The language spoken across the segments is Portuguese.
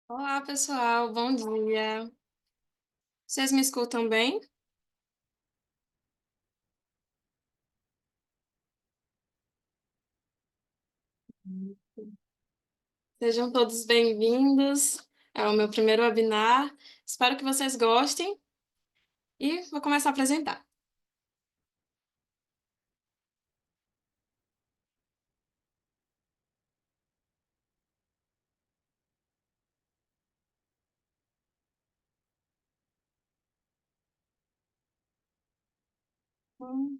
Olá, pessoal, bom dia. Vocês me escutam bem? Sejam todos bem-vindos. É o meu primeiro webinar. Espero que vocês gostem e vou começar a apresentar. Hum,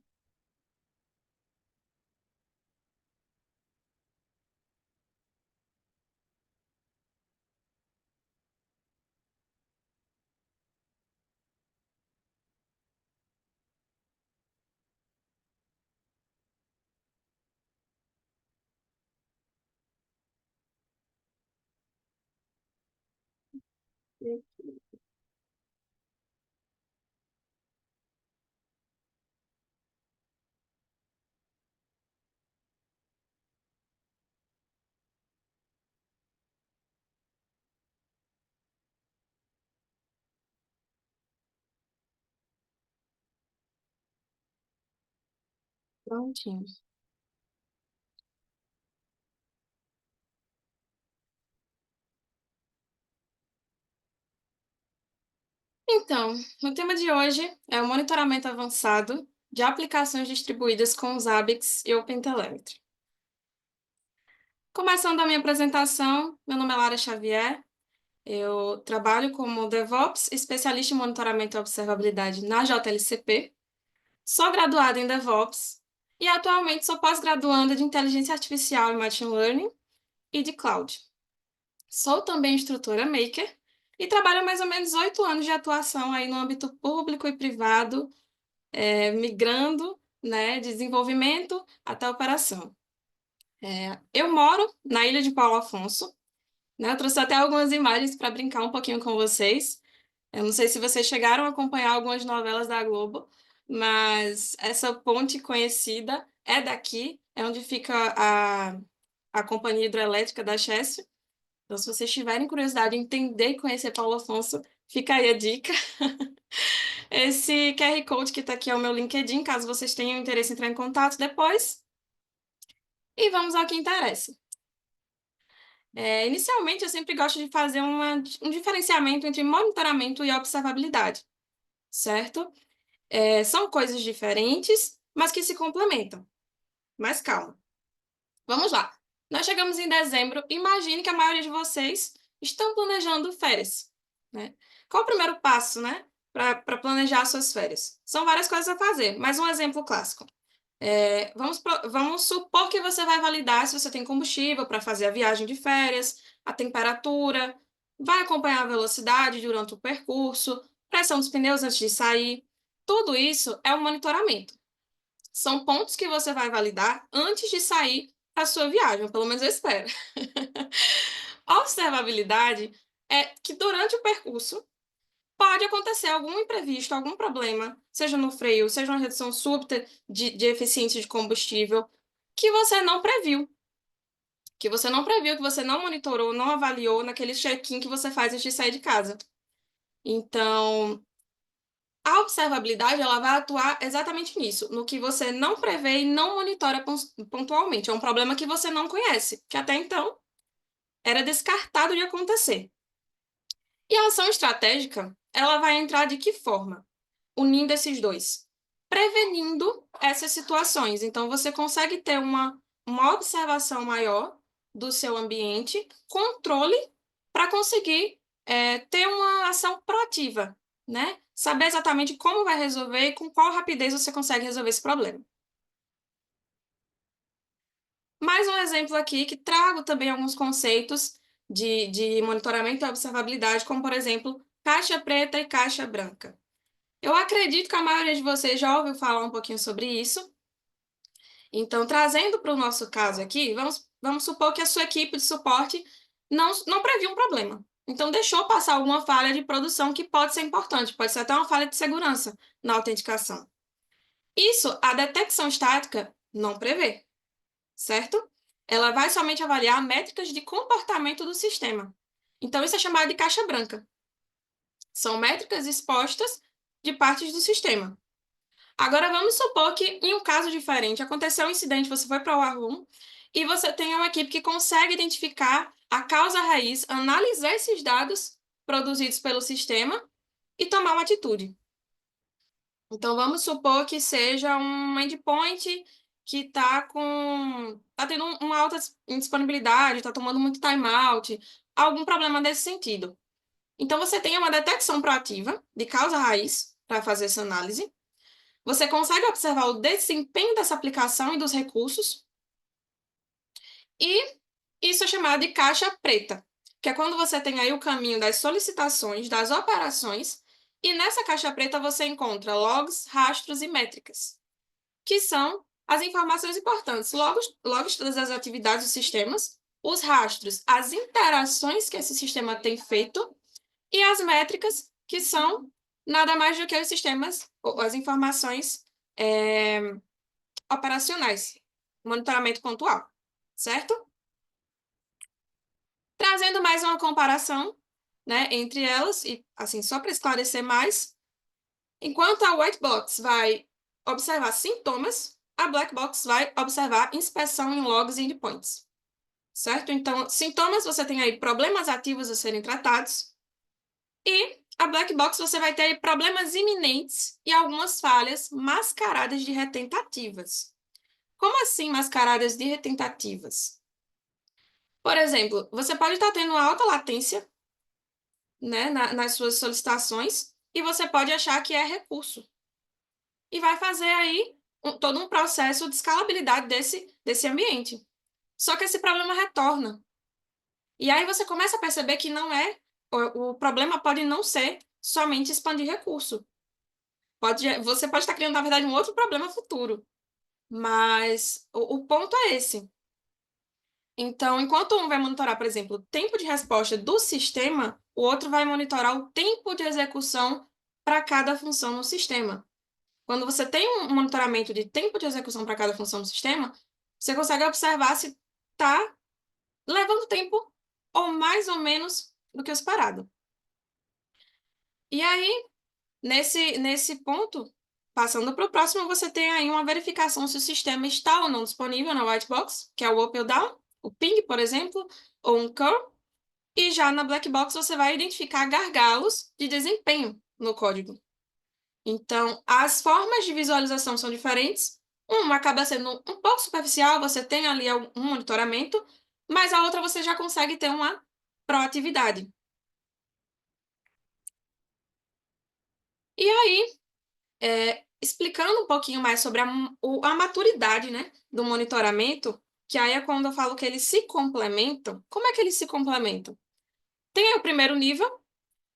Prontinho. Então, o tema de hoje é o monitoramento avançado de aplicações distribuídas com os ABICs e OpenTelemetry. Começando a minha apresentação, meu nome é Lara Xavier, eu trabalho como DevOps, especialista em monitoramento e observabilidade na JLCP. Sou graduada em DevOps e atualmente sou pós-graduanda de Inteligência Artificial e Machine Learning e de Cloud. Sou também instrutora Maker e trabalho há mais ou menos 8 anos de atuação aí no âmbito público e privado, migrando, né, de desenvolvimento até operação. Eu moro na Ilha de Paulo Afonso, né, eu trouxe até algumas imagens para brincar um pouquinho com vocês. Eu não sei se vocês chegaram a acompanhar algumas novelas da Globo, mas essa ponte conhecida é daqui, é onde fica a companhia hidrelétrica da Chesf. Então, se vocês tiverem curiosidade de entender e conhecer Paulo Afonso, fica aí a dica. Esse QR Code que está aqui é o meu LinkedIn, caso vocês tenham interesse em entrar em contato depois. E vamos ao que interessa. Inicialmente, eu sempre gosto de fazer um diferenciamento entre monitoramento e observabilidade, certo? São coisas diferentes, mas que se complementam. Mas calma. Vamos lá. Nós chegamos em dezembro. Imagine que a maioria de vocês estão planejando férias, né? Qual o primeiro passo, né, para planejar suas férias? São várias coisas a fazer, mas um exemplo clássico. Vamos supor que você vai validar se você tem combustível para fazer a viagem de férias, a temperatura, vai acompanhar a velocidade durante o percurso, pressão dos pneus antes de sair. Tudo isso é um monitoramento. São pontos que você vai validar antes de sair para a sua viagem, pelo menos eu espero. A observabilidade é que durante o percurso pode acontecer algum imprevisto, algum problema, seja no freio, seja uma redução súbita de eficiência de combustível, que você não previu. Que você não monitorou, não avaliou naquele check-in que você faz antes de sair de casa. Então, a observabilidade ela vai atuar exatamente nisso, no que você não prevê e não monitora pontualmente. É um problema que você não conhece, que até então era descartado de acontecer. E a ação estratégica, ela vai entrar de que forma? Unindo esses dois, prevenindo essas situações. Então, você consegue ter uma observação maior do seu ambiente, controle, para conseguir ter uma ação proativa, né? Saber exatamente como vai resolver e com qual rapidez você consegue resolver esse problema. Mais um exemplo aqui que trago também alguns conceitos de monitoramento e observabilidade, como, por exemplo, caixa preta e caixa branca. Eu acredito que a maioria de vocês já ouviu falar um pouquinho sobre isso. Então, trazendo para o nosso caso aqui, vamos supor que a sua equipe de suporte não previu um problema. Então, deixou passar alguma falha de produção que pode ser importante, pode ser até uma falha de segurança na autenticação. Isso, a detecção estática não prevê, certo? Ela vai somente avaliar métricas de comportamento do sistema. Então, isso é chamado de caixa branca. São métricas expostas de partes do sistema. Agora, vamos supor que, em um caso diferente, aconteceu um incidente, você foi para o R1 e você tem uma equipe que consegue identificar a causa raiz, analisar esses dados produzidos pelo sistema e tomar uma atitude. Então, vamos supor que seja um endpoint que tá tendo uma alta indisponibilidade, está tomando muito timeout, algum problema desse sentido. Então, você tem uma detecção proativa de causa raiz para fazer essa análise. Você consegue observar o desempenho dessa aplicação e dos recursos. E isso é chamado de caixa preta, que é quando você tem aí o caminho das solicitações, das operações, e nessa caixa preta você encontra logs, rastros e métricas, que são as informações importantes. Logs todas as atividades dos sistemas, os rastros, as interações que esse sistema tem feito, e as métricas, que são nada mais do que os sistemas, ou as informações operacionais, monitoramento pontual, certo? Trazendo mais uma comparação, né, entre elas, e assim, só para esclarecer mais, enquanto a white box vai observar sintomas, a black box vai observar inspeção em logs e endpoints, certo? Então, sintomas, você tem aí problemas ativos a serem tratados, e a black box você vai ter aí problemas iminentes e algumas falhas mascaradas de retentativas. Como assim mascaradas de retentativas? Por exemplo, você pode estar tendo uma alta latência, né, nas suas solicitações e você pode achar que é recurso. E vai fazer aí todo um processo de escalabilidade desse ambiente. Só que esse problema retorna. E aí você começa a perceber que não é, o problema pode não ser somente expandir recurso. Você pode estar criando, na verdade, um outro problema futuro. Mas o ponto é esse. Então, enquanto um vai monitorar, por exemplo, o tempo de resposta do sistema, o outro vai monitorar o tempo de execução para cada função no sistema. Quando você tem um monitoramento de tempo de execução para cada função no sistema, você consegue observar se está levando tempo ou mais ou menos do que o esperado. E aí, nesse ponto, passando para o próximo, você tem aí uma verificação se o sistema está ou não disponível na white box, que é o up ou down, o ping, por exemplo, ou um curl. E já na black box você vai identificar gargalos de desempenho no código. Então, as formas de visualização são diferentes. Uma acaba sendo um pouco superficial, você tem ali um monitoramento, mas a outra você já consegue ter uma proatividade. E aí, explicando um pouquinho mais sobre a maturidade, né, do monitoramento, que aí é quando eu falo que eles se complementam. Como é que eles se complementam? Tem aí o primeiro nível,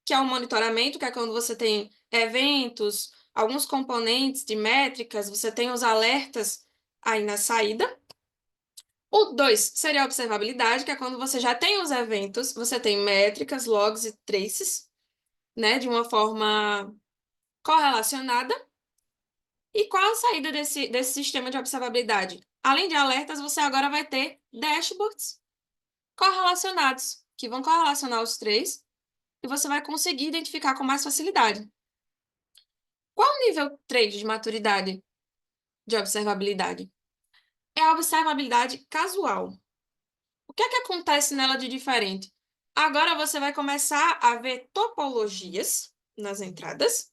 que é o monitoramento, que é quando você tem eventos, alguns componentes de métricas, você tem os alertas aí na saída. O 2 seria a observabilidade, que é quando você já tem os eventos, você tem métricas, logs e traces, né, de uma forma correlacionada. E qual a saída desse sistema de observabilidade? Além de alertas, você agora vai ter dashboards correlacionados, que vão correlacionar os três, e você vai conseguir identificar com mais facilidade. Qual o nível 3 de maturidade de observabilidade? É a observabilidade casual. O que é que acontece nela de diferente? Agora você vai começar a ver topologias nas entradas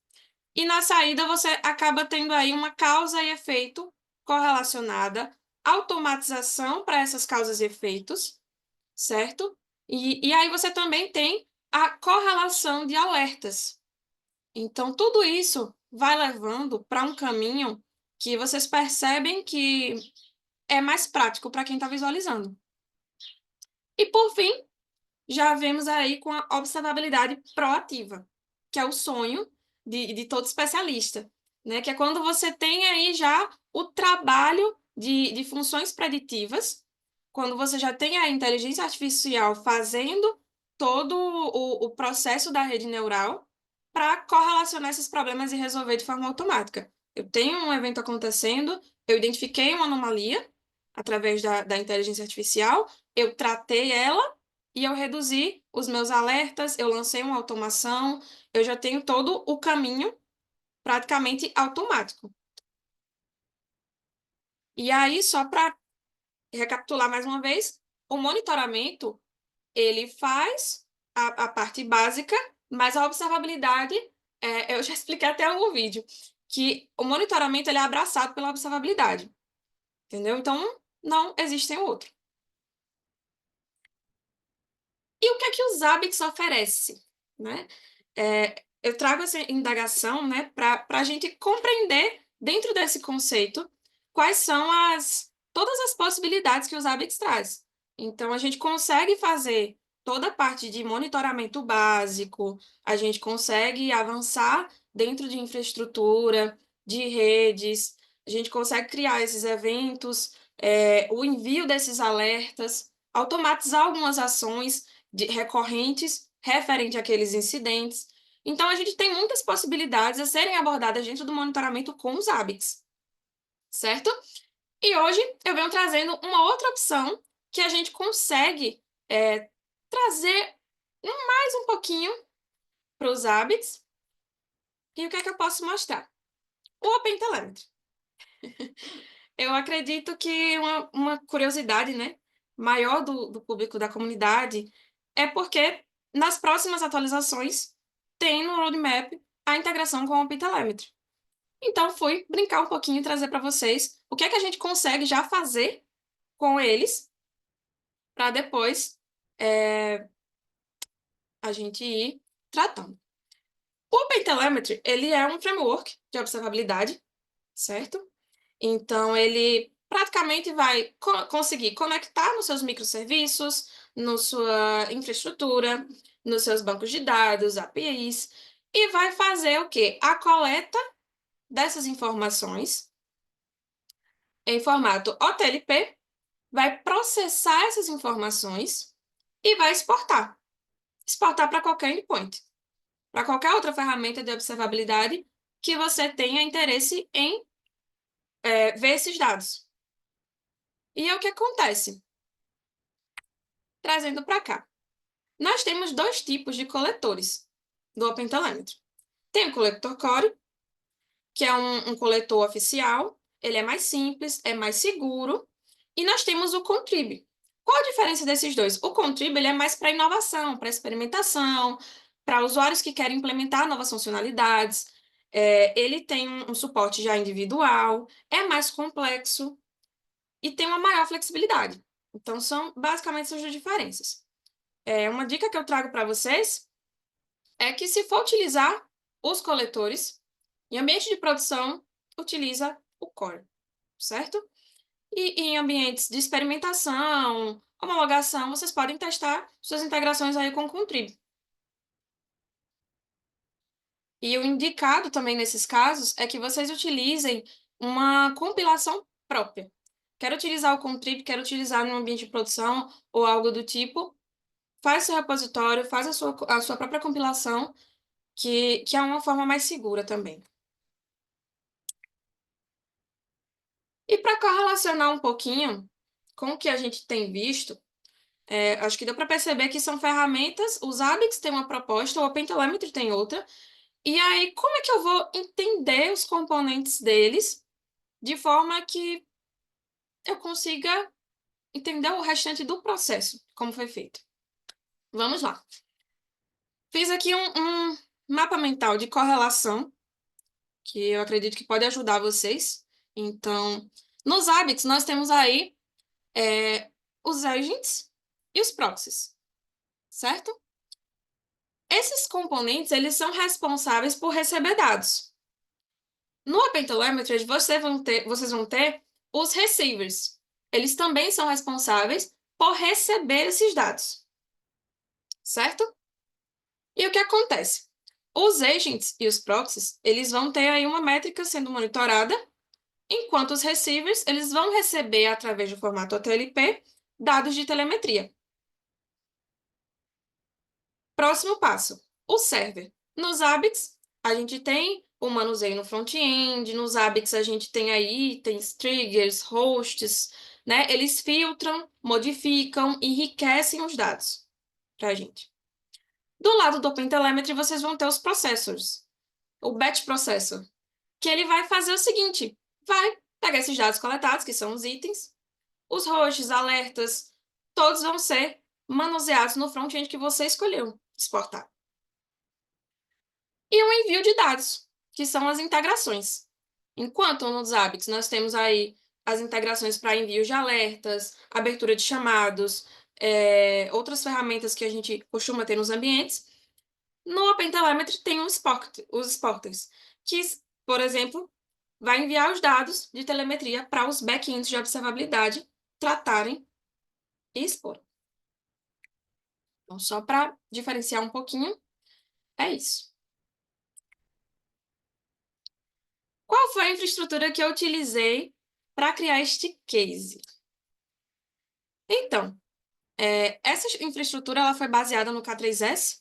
e na saída você acaba tendo aí uma causa e efeito correlacionada, automatização para essas causas e efeitos, certo? E aí você também tem a correlação de alertas. Então, tudo isso vai levando para um caminho que vocês percebem que é mais prático para quem está visualizando. E, por fim, já vemos aí com a observabilidade proativa, que é o sonho de todo especialista, né? Que é quando você tem aí já o trabalho de funções preditivas, quando você já tem a inteligência artificial fazendo todo o processo da rede neural para correlacionar esses problemas e resolver de forma automática. Eu tenho um evento acontecendo, eu identifiquei uma anomalia através da inteligência artificial, eu tratei ela e eu reduzi os meus alertas, eu lancei uma automação, eu já tenho todo o caminho praticamente automático. E aí, só para recapitular mais uma vez, o monitoramento, ele faz a parte básica, mas a observabilidade, eu já expliquei até em algum vídeo, que o monitoramento ele é abraçado pela observabilidade, entendeu? Então, não existe sem o outro. E o que é que o Zabbix oferece, né? Eu trago essa indagação, né, para a gente compreender, dentro desse conceito, quais são todas as possibilidades que o Zabbix traz. Então, a gente consegue fazer toda a parte de monitoramento básico, a gente consegue avançar dentro de infraestrutura, de redes, a gente consegue criar esses eventos, o envio desses alertas, automatizar algumas ações recorrentes referente àqueles incidentes. Então, a gente tem muitas possibilidades a serem abordadas dentro do monitoramento com os Zabbix, certo? E hoje eu venho trazendo uma outra opção que a gente consegue trazer mais um pouquinho para os Zabbix. E o que é que eu posso mostrar? O OpenTelemetry. Eu acredito que uma curiosidade, né, maior do público da comunidade é porque nas próximas atualizações tem no roadmap a integração com o OpenTelemetry. Então, fui brincar um pouquinho e trazer para vocês o que é que a gente consegue já fazer com eles para depois a gente ir tratando. O OpenTelemetry, ele é um framework de observabilidade, certo? Então, ele praticamente vai conseguir conectar nos seus microserviços, na sua infraestrutura, nos seus bancos de dados, APIs, e vai fazer o quê? A coleta dessas informações em formato OTLP, vai processar essas informações e vai exportar. Exportar para qualquer endpoint, para qualquer outra ferramenta de observabilidade que você tenha interesse em ver esses dados. E é o que acontece. Trazendo para cá. Nós temos dois tipos de coletores do OpenTelemetry. Tem o coletor Core, que é um coletor oficial, ele é mais simples, é mais seguro, e nós temos o Contrib. Qual a diferença desses dois? O Contrib ele é mais para inovação, para experimentação, para usuários que querem implementar novas funcionalidades. Ele tem um suporte já individual, é mais complexo e tem uma maior flexibilidade. Então, são basicamente essas duas diferenças. Uma dica que eu trago para vocês é que, se for utilizar os coletores, em ambiente de produção, utiliza o Core, certo? E em ambientes de experimentação, homologação, vocês podem testar suas integrações aí com o Contrib. E o indicado também nesses casos é que vocês utilizem uma compilação própria. Quero utilizar o Contrib, quero utilizar no ambiente de produção ou algo do tipo, faz seu repositório, faz a sua própria compilação, que é uma forma mais segura também. E para correlacionar um pouquinho com o que a gente tem visto, acho que deu para perceber que são ferramentas, os Zabbix têm uma proposta, o OpenTelemetry tem outra, e aí como é que eu vou entender os componentes deles de forma que eu consiga entender o restante do processo, como foi feito? Vamos lá. Fiz aqui um mapa mental de correlação, que eu acredito que pode ajudar vocês. Então, nos Zabbix, nós temos aí os agents e os proxies, certo? Esses componentes, eles são responsáveis por receber dados. No OpenTelemetry, vocês vão ter os receivers. Eles também são responsáveis por receber esses dados, certo? E o que acontece? Os agents e os proxies, eles vão ter aí uma métrica sendo monitorada, enquanto os receivers, eles vão receber, através do formato OTLP, dados de telemetria. Próximo passo, o server. Nos Zabbix, a gente tem o manuseio no front-end, nos Zabbix a gente tem aí itens, triggers, hosts, né? Eles filtram, modificam, enriquecem os dados. para a gente. Do lado do OpenTelemetry, vocês vão ter os processors, o batch processor, que ele vai fazer o seguinte, vai pegar esses dados coletados, que são os itens, os hosts, alertas, todos vão ser manuseados no front-end que você escolheu exportar. E o envio de dados, que são as integrações. Enquanto no Zabbix nós temos aí as integrações para envio de alertas, abertura de chamados, outras ferramentas que a gente costuma ter nos ambientes, no OpenTelemetry tem os exporters, que, por exemplo, vai enviar os dados de telemetria para os backends de observabilidade tratarem e expor. Então, só para diferenciar um pouquinho, é isso. Qual foi a infraestrutura que eu utilizei para criar este case? Então, essa infraestrutura ela foi baseada no K3S,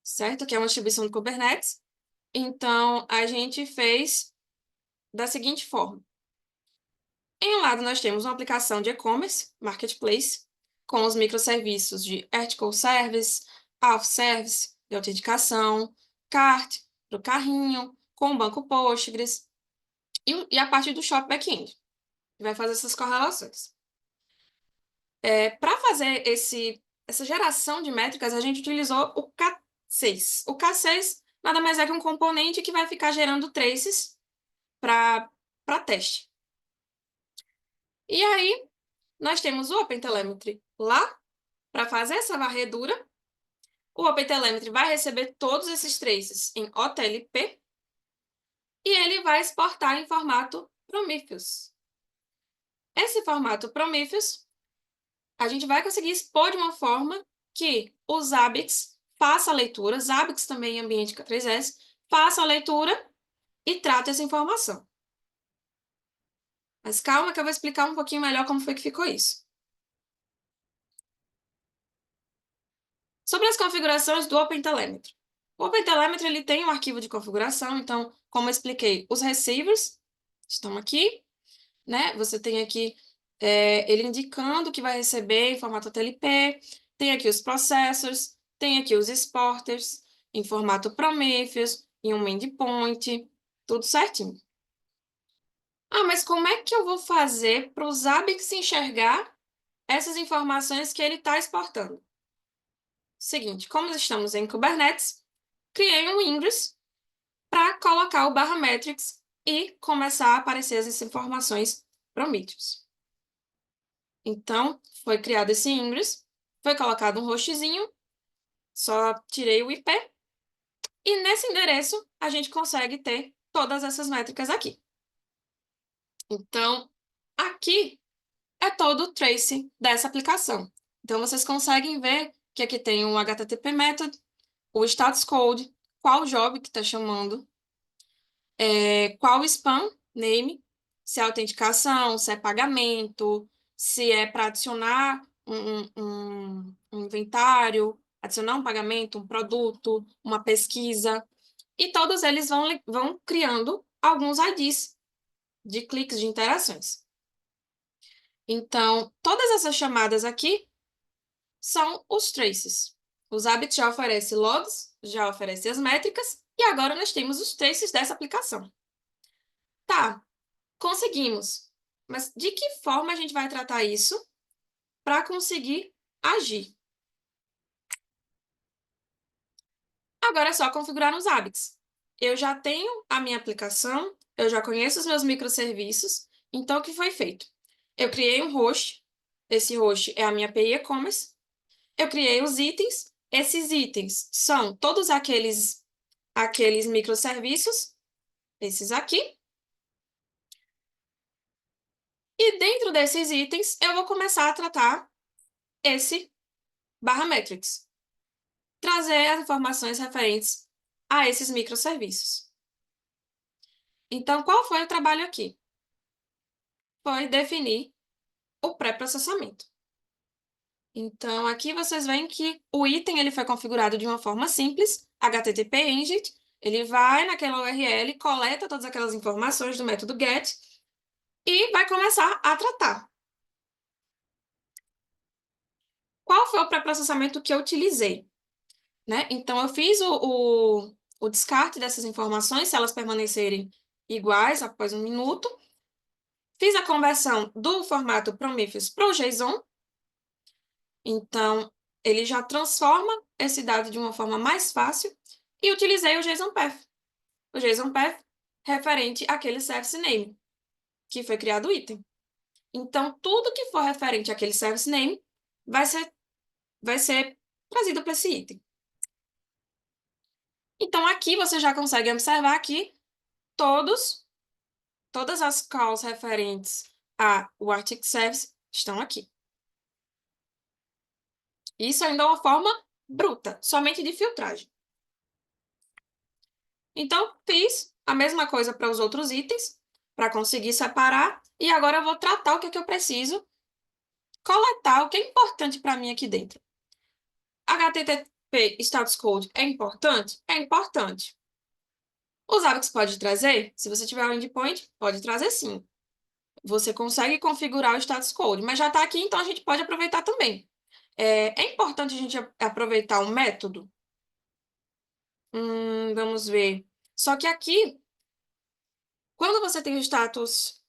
certo? Que é uma distribuição do Kubernetes. Então, a gente fez da seguinte forma. Em um lado, nós temos uma aplicação de e-commerce, marketplace, com os microserviços de Article Service, Auth Service, de autenticação, cart, para o carrinho, com o banco Postgres, e a parte do Shop Backend, que vai fazer essas correlações. Para fazer essa geração de métricas, a gente utilizou o K6. O K6 nada mais é que um componente que vai ficar gerando traces para teste. E aí, nós temos o OpenTelemetry lá para fazer essa varredura. O OpenTelemetry vai receber todos esses traces em OTLP e ele vai exportar em formato Prometheus. Esse formato Prometheus, a gente vai conseguir expor de uma forma que o Zabbix faça a leitura, Zabbix também em ambiente K3S, faça a leitura e trate essa informação. Mas calma que eu vou explicar um pouquinho melhor como foi que ficou isso. Sobre as configurações do OpenTelemetry. O OpenTelemetry ele tem um arquivo de configuração, então, como eu expliquei, os receivers estão aqui, né? Você tem aqui ele indicando que vai receber em formato TLP, tem aqui os processors, tem aqui os exporters em formato Prometheus, em um endpoint, tudo certinho. Ah, mas como é que eu vou fazer para o Zabbix enxergar essas informações que ele está exportando? Seguinte, como estamos em Kubernetes, criei um ingress para colocar o barra metrics e começar a aparecer essas informações Prometheus. Então, foi criado esse ingress, foi colocado um hostzinho, só tirei o IP, e nesse endereço a gente consegue ter todas essas métricas aqui. Então, aqui é todo o trace dessa aplicação. Então, vocês conseguem ver que aqui tem um HTTP method, o status code, qual job que está chamando, qual spam name, se é autenticação, se é pagamento, se é para adicionar um inventário, adicionar um pagamento, um produto, uma pesquisa. E todos eles vão criando alguns IDs de cliques, de interações. Então, todas essas chamadas aqui são os traces. O Zabbix já oferece logs, já oferece as métricas, e agora nós temos os traces dessa aplicação. Tá, conseguimos. Mas de que forma a gente vai tratar isso para conseguir agir? Agora é só configurar nos Zabbix. Eu já tenho a minha aplicação, eu já conheço os meus microserviços, então o que foi feito? Eu criei um host, esse host é a minha API e-commerce, eu criei os itens, esses itens são todos aqueles microserviços, esses aqui, e dentro desses itens eu vou começar a tratar esse barra metrics, trazer as informações referentes a esses microserviços. Então, qual foi o trabalho aqui? Foi definir o pré-processamento. Então, aqui vocês veem que o item ele foi configurado de uma forma simples, HTTP Engine, ele vai naquela URL, coleta todas aquelas informações do método GET e vai começar a tratar. qual foi o pré-processamento que eu utilizei, né? Então, eu fiz o descarte dessas informações, se elas permanecerem iguais após 1 minuto. Fiz a conversão do formato Prometheus para o JSON. Então, ele já transforma esse dado de uma forma mais fácil e utilizei o JSON Path. O JSON Path referente àquele service name, que foi criado o item. Então, tudo que for referente àquele service name vai ser trazido para esse item. Então, aqui você já consegue observar que todas as calls referentes ao Arctic Service estão aqui. Isso ainda é uma forma bruta, somente de filtragem. Então, fiz a mesma coisa para os outros itens, para conseguir separar, e agora eu vou tratar o que é que eu preciso coletar, o que é importante para mim aqui dentro. HTTP Status Code é importante? É importante. Os hábitos pode trazer? Se você tiver o endpoint, pode trazer sim. Você consegue configurar o status code, mas já está aqui, então a gente pode aproveitar também. É importante a gente aproveitar um método? Vamos ver. Só que aqui, quando você tem o status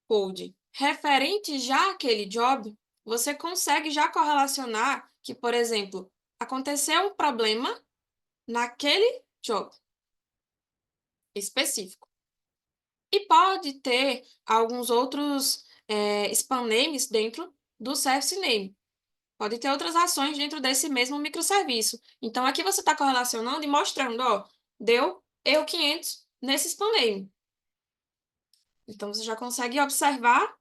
code referente já àquele job, você consegue já correlacionar que, por exemplo, aconteceu um problema naquele job específico. E pode ter alguns outros span names dentro do service name. Pode ter outras ações dentro desse mesmo microserviço. Então, aqui você está correlacionando e mostrando, ó, deu erro 500 nesse span name. Então, você já consegue observar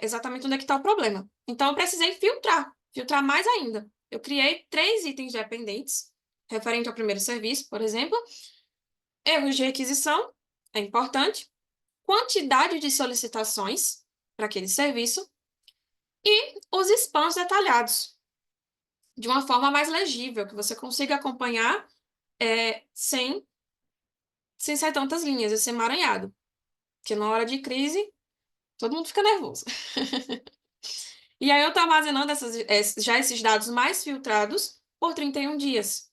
exatamente onde é que está o problema. Então, eu precisei filtrar mais ainda. Eu criei 3 itens dependentes, referente ao primeiro serviço, por exemplo. Erros de requisição, é importante. Quantidade de solicitações para aquele serviço e os spams detalhados, de uma forma mais legível, que você consiga acompanhar sem ser tantas linhas e ser emaranhado. Porque na hora de crise, todo mundo fica nervoso. E aí eu estou armazenando já esses dados mais filtrados por 31 dias.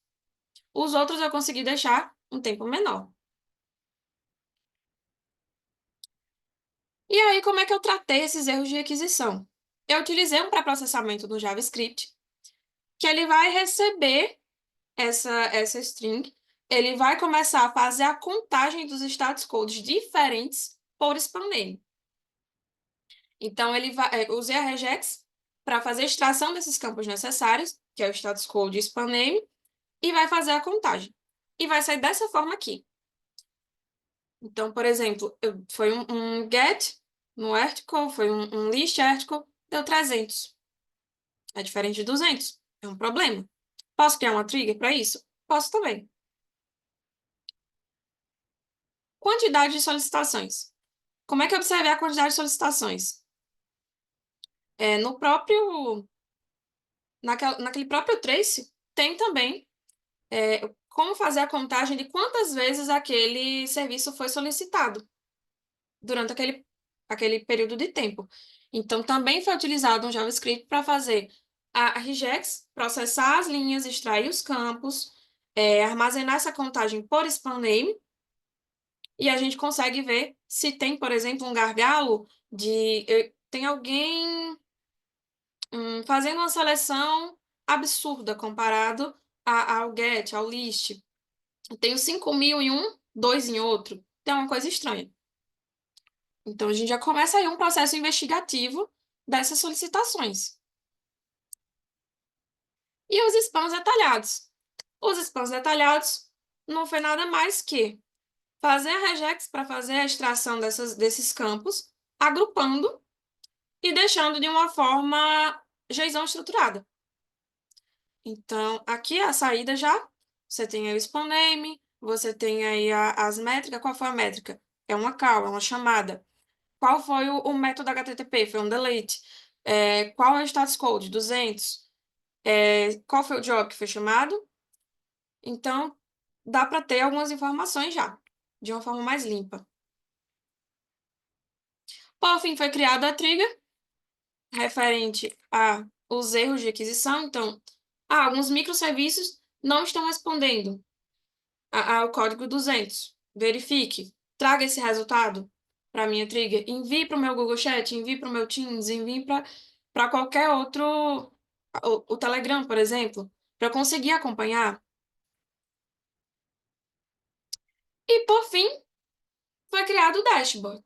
Os outros eu consegui deixar um tempo menor. E aí, como é que eu tratei esses erros de requisição? Eu utilizei um pré-processamento no JavaScript, que ele vai receber essa string, ele vai começar a fazer a contagem dos status codes diferentes por span name. Então, usei a regex para fazer a extração desses campos necessários, que é o status code e span name, e vai fazer a contagem. E vai sair dessa forma aqui. Então, por exemplo, foi um get no article, foi um list article, deu 300. É diferente de 200. É um problema. Posso criar uma trigger para isso? Posso também. Quantidade de solicitações. Como é que eu observei a quantidade de solicitações? No próprio, naquele próprio trace, tem também como fazer a contagem de quantas vezes aquele serviço foi solicitado durante aquele período de tempo. Então, também foi utilizado um JavaScript para fazer a regex, processar as linhas, extrair os campos, armazenar essa contagem por span name, e a gente consegue ver se tem, por exemplo, um gargalo tem alguém fazendo uma seleção absurda comparado ao get, ao list. Eu tenho 5.000 em um, 2 em outro. Tem uma coisa estranha. Então, a gente já começa aí um processo investigativo dessas solicitações. E os spams detalhados. Os spams detalhados não foi nada mais que fazer a regex para fazer a extração desses campos, agrupando e deixando de uma forma JSON estruturada. Então, aqui a saída já, você tem aí o span name, você tem aí as métricas. Qual foi a métrica? É uma call, é uma chamada. Qual foi o método HTTP? Foi um delete. Qual é o status code? 200. Qual foi o job que foi chamado? Então, dá para ter algumas informações já, de uma forma mais limpa. Por fim, foi criada a trigger referente os erros de aquisição. Então, alguns microserviços não estão respondendo ao código 200. Verifique, traga esse resultado para a minha trigger, envie para o meu Google Chat, envie para o meu Teams, envie para qualquer outro, o Telegram, por exemplo, para eu conseguir acompanhar. E, por fim, foi criado o dashboard.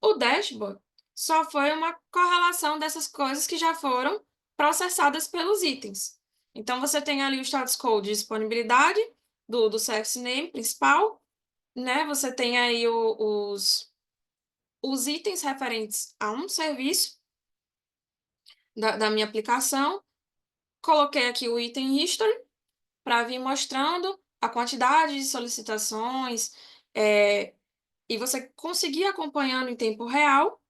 O dashboard só foi uma correlação dessas coisas que já foram processadas pelos itens. Então, você tem ali o status code de disponibilidade do service name principal, né? Você tem aí os itens referentes a um serviço da minha aplicação. Coloquei aqui o item history para vir mostrando a quantidade de solicitações, e você conseguir acompanhando em tempo real.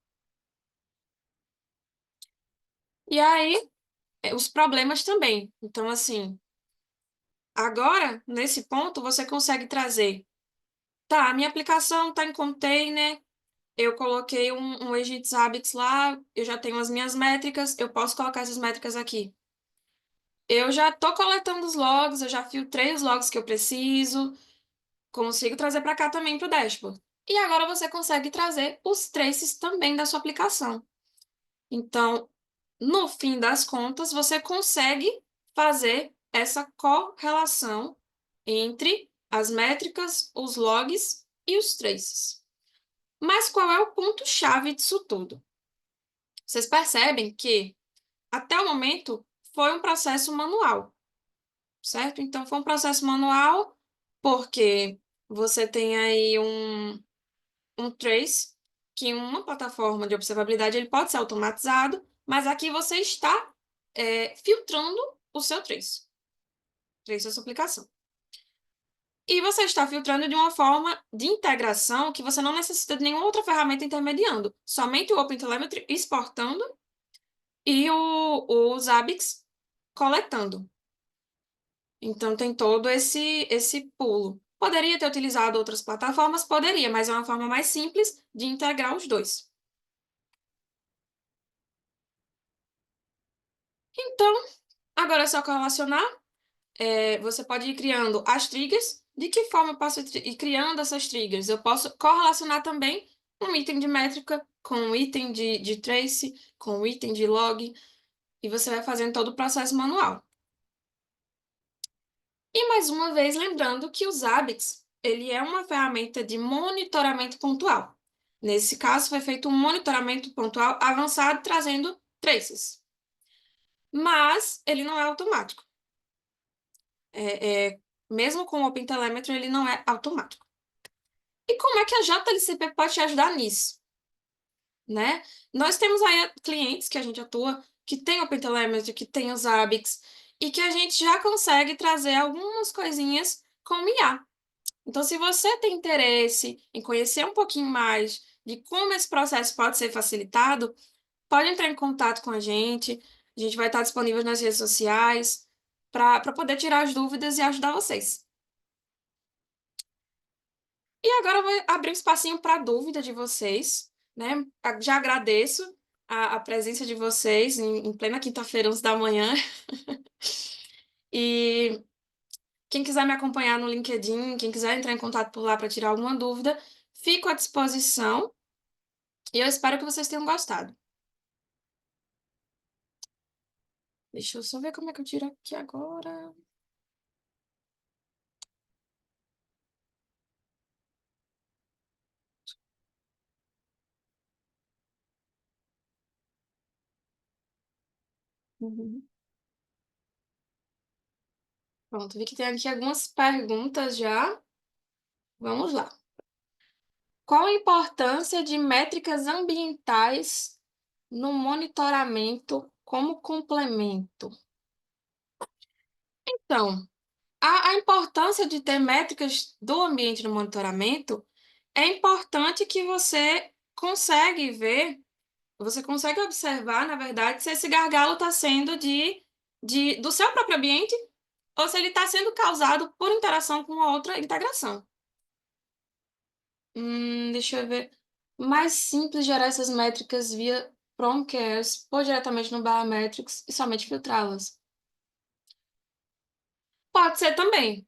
E aí, os problemas também. Então, assim, agora, nesse ponto, você consegue trazer. Tá, a minha aplicação está em container, eu coloquei um Agents Habits lá, eu já tenho as minhas métricas, eu posso colocar essas métricas aqui. Eu já estou coletando os logs, eu já filtrei os logs que eu preciso, consigo trazer para cá também para o dashboard. E agora você consegue trazer os traces também da sua aplicação. Então, no fim das contas, você consegue fazer essa correlação entre as métricas, os logs e os traces. Mas qual é o ponto-chave disso tudo? Vocês percebem que, até o momento, foi um processo manual, certo? Então, foi um processo manual porque você tem aí um trace, que em uma plataforma de observabilidade ele pode ser automatizado, mas aqui você está filtrando o seu trace da sua aplicação. E você está filtrando de uma forma de integração que você não necessita de nenhuma outra ferramenta intermediando, somente o OpenTelemetry exportando e o Zabbix coletando. Então tem todo esse pulo. Poderia ter utilizado outras plataformas? Poderia, mas é uma forma mais simples de integrar os dois. Então, agora é só correlacionar. Você pode ir criando as triggers. De que forma eu posso ir criando essas triggers? Eu posso correlacionar também um item de métrica com um item de trace, com um item de log, e você vai fazendo todo o processo manual. E mais uma vez, lembrando que o Zabbix, ele é uma ferramenta de monitoramento pontual. Nesse caso, foi feito um monitoramento pontual avançado, trazendo traces. Mas ele não é automático. Mesmo com o OpenTelemetry, ele não é automático. E como é que a JLCP pode te ajudar nisso, né? Nós temos aí clientes que a gente atua, que tem OpenTelemetry, que tem os Zabbix, e que a gente já consegue trazer algumas coisinhas com IA. Então, se você tem interesse em conhecer um pouquinho mais de como esse processo pode ser facilitado, pode entrar em contato com a gente. A gente vai estar disponível nas redes sociais para poder tirar as dúvidas e ajudar vocês. E agora eu vou abrir um espacinho para dúvida de vocês, né? Já agradeço a presença de vocês em plena quinta-feira, 11 da manhã. E quem quiser me acompanhar no LinkedIn, quem quiser entrar em contato por lá para tirar alguma dúvida, fico à disposição e eu espero que vocês tenham gostado. Deixa eu só ver como é que eu tiro aqui agora. Uhum. Pronto, vi que tem aqui algumas perguntas já. Vamos lá. Qual a importância de métricas ambientais no monitoramento como complemento? Então, a importância de ter métricas do ambiente no monitoramento é importante que você consegue observar, na verdade, se esse gargalo está sendo do seu próprio ambiente ou se ele está sendo causado por interação com outra integração. Deixa eu ver. Mais simples gerar essas métricas via Promcares, pôr diretamente no Biometrics e somente filtrá-las. Pode ser também.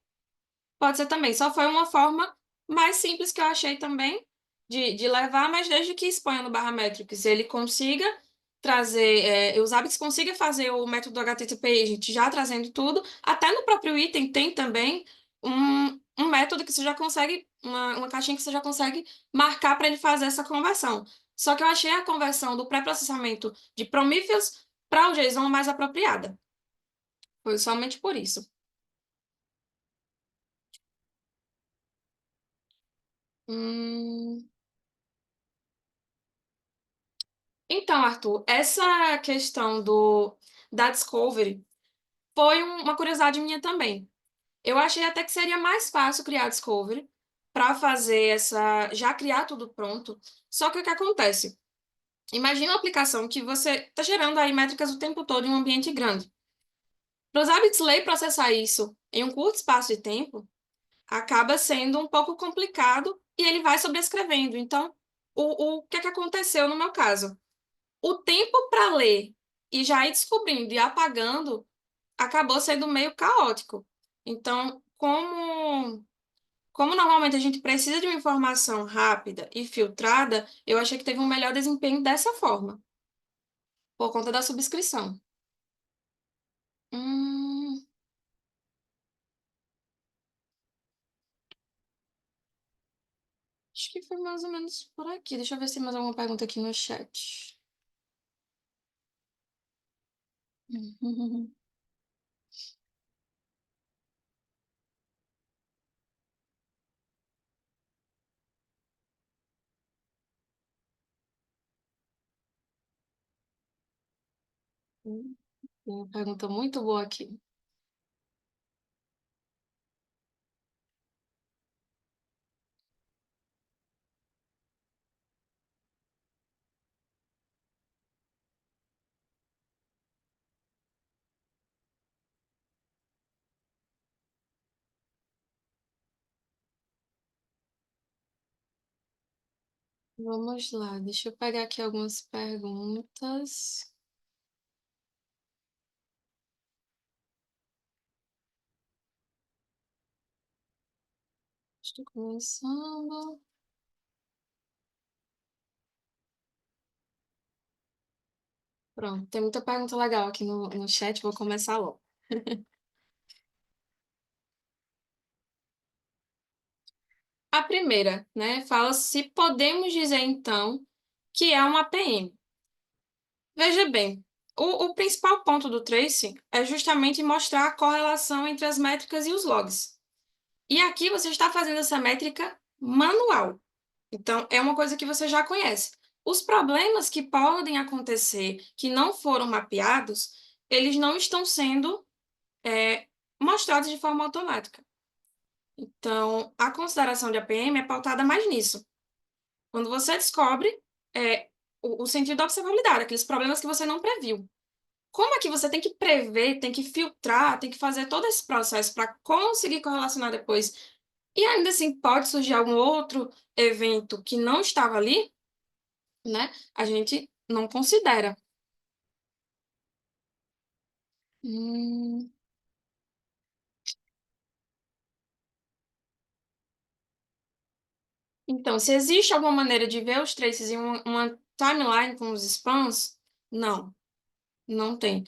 Pode ser também. Só foi uma forma mais simples que eu achei também de levar, mas desde que exponha no Barrametrics ele consiga trazer, os hábitos consiga fazer o método HTTP, a gente já trazendo tudo. Até no próprio item tem também um método que você já consegue, uma caixinha que você já consegue marcar para ele fazer essa conversão. Só que eu achei a conversão do pré-processamento de Prometheus para o JSON mais apropriada. Foi somente por isso. Hum, Então, Arthur, essa questão da Discovery foi uma curiosidade minha também. Eu achei até que seria mais fácil criar a Discovery para fazer já criar tudo pronto. Só que o que acontece? Imagina uma aplicação que você está gerando aí métricas o tempo todo em um ambiente grande. Para os hábitos ler e processar isso em um curto espaço de tempo, acaba sendo um pouco complicado e ele vai sobrescrevendo. Então, o que é que aconteceu no meu caso? O tempo para ler e já ir descobrindo e apagando acabou sendo meio caótico. Então, como normalmente a gente precisa de uma informação rápida e filtrada, eu achei que teve um melhor desempenho dessa forma, por conta da subscrição. Hum, acho que foi mais ou menos por aqui. Deixa eu ver se tem mais alguma pergunta aqui no chat. Tem uma pergunta muito boa aqui. Vamos lá, deixa eu pegar aqui algumas perguntas. Estou começando. Pronto, tem muita pergunta legal aqui no chat, vou começar logo. A primeira, né, fala se podemos dizer então que é uma APM. Veja bem, o principal ponto do tracing é justamente mostrar a correlação entre as métricas e os logs. E aqui você está fazendo essa métrica manual. Então, é uma coisa que você já conhece. Os problemas que podem acontecer que não foram mapeados, eles não estão sendo é, mostrados de forma automática. Então, a consideração de APM é pautada mais nisso. Quando você descobre o sentido da observabilidade, aqueles problemas que você não previu. Como é que você tem que prever, tem que filtrar, tem que fazer todo esse processo para conseguir correlacionar depois? E ainda assim, pode surgir algum outro evento que não estava ali, né? A gente não considera. Hum, Então, se existe alguma maneira de ver os traces em uma timeline com os spans, não, não tem.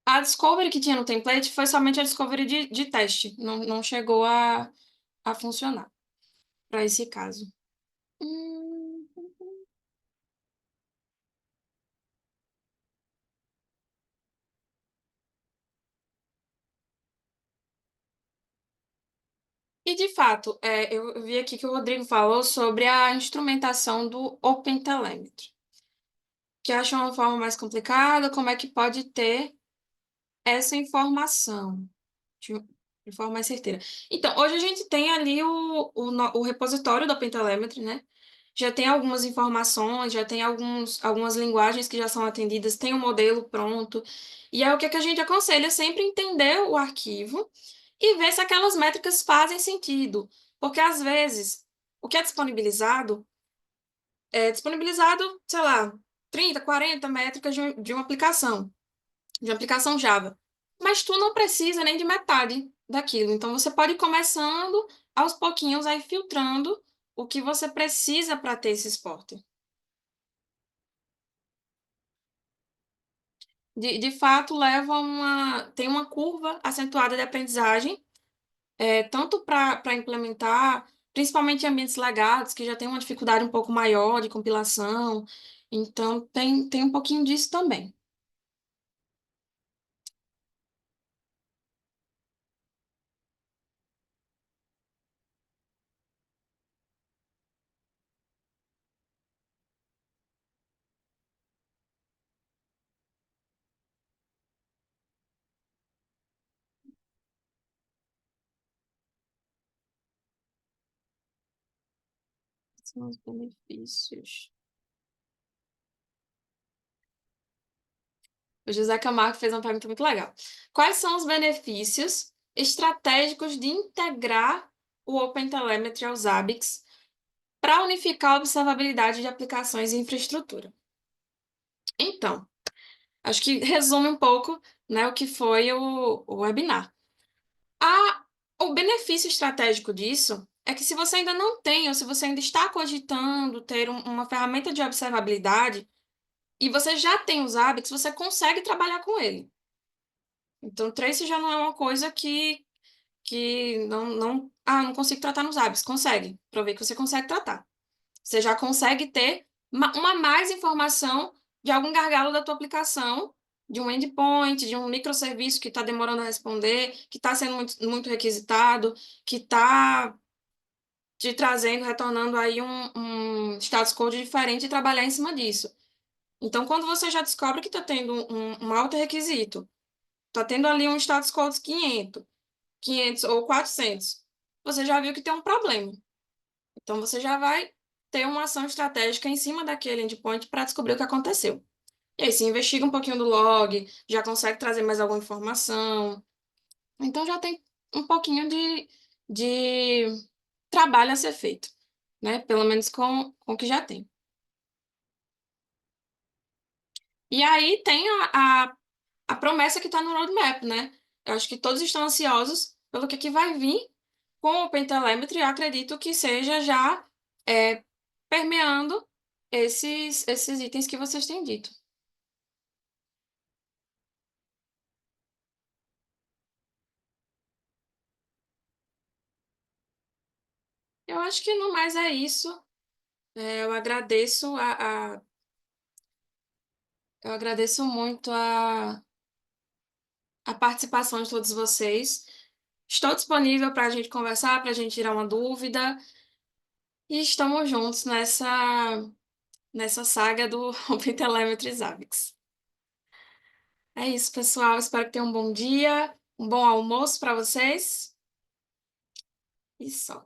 A discovery que tinha no template foi somente a discovery de teste, não chegou a funcionar para esse caso. Hum, E de fato, eu vi aqui que o Rodrigo falou sobre a instrumentação do OpenTelemetry, que eu acho uma forma mais complicada, como é que pode ter essa informação de, de forma mais certeira. Então, hoje a gente tem ali o repositório do OpenTelemetry, né? Já tem algumas informações, já tem algumas linguagens que já são atendidas, tem o modelo pronto. E é o que a gente aconselha sempre entender o arquivo e ver se aquelas métricas fazem sentido. Porque, às vezes, o que é disponibilizado, sei lá, 30, 40 métricas de uma aplicação Java. Mas tu não precisa nem de metade daquilo. Então, você pode ir começando aos pouquinhos, aí filtrando o que você precisa para ter esse esporte. De fato, tem uma curva acentuada de aprendizagem, tanto para implementar, principalmente em ambientes legados, que já tem uma dificuldade um pouco maior de compilação. Então, tem um pouquinho disso também. São os benefícios. O José Camargo fez uma pergunta muito legal. Quais são os benefícios estratégicos de integrar o OpenTelemetry aos ABICs para unificar a observabilidade de aplicações e infraestrutura? Então, acho que resume um pouco, né, o que foi o webinar. A, o benefício estratégico disso é que se você ainda não tem, ou se você ainda está cogitando ter uma ferramenta de observabilidade e você já tem os hábitos, você consegue trabalhar com ele. Então, Trace já não é uma coisa que não consigo tratar nos hábitos. Consegue. Provei que você consegue tratar. Você já consegue ter uma mais informação de algum gargalo da tua aplicação, de um endpoint, de um microserviço que está demorando a responder, que está sendo muito requisitado, que está te trazendo, retornando aí um status code diferente e trabalhar em cima disso. Então, quando você já descobre que está tendo um alto requisito, está tendo ali um status code 500 ou 400, você já viu que tem um problema. Então, você já vai ter uma ação estratégica em cima daquele endpoint para descobrir o que aconteceu. E aí, se investiga um pouquinho do log, já consegue trazer mais alguma informação. Então, já tem um pouquinho de trabalho a ser feito, né? Pelo menos com o que já tem. E aí tem a promessa que está no roadmap, né? Eu acho que todos estão ansiosos pelo que vai vir com o OpenTelemetry. Eu acredito que seja já é, permeando esses itens que vocês têm dito. Eu acho que no mais é isso. Eu agradeço eu agradeço muito a participação de todos vocês. Estou disponível para a gente conversar, para a gente tirar uma dúvida. E estamos juntos nessa saga do OpenTelemetry Zabbix. É isso, pessoal. Espero que tenham um bom dia, um bom almoço para vocês. E só.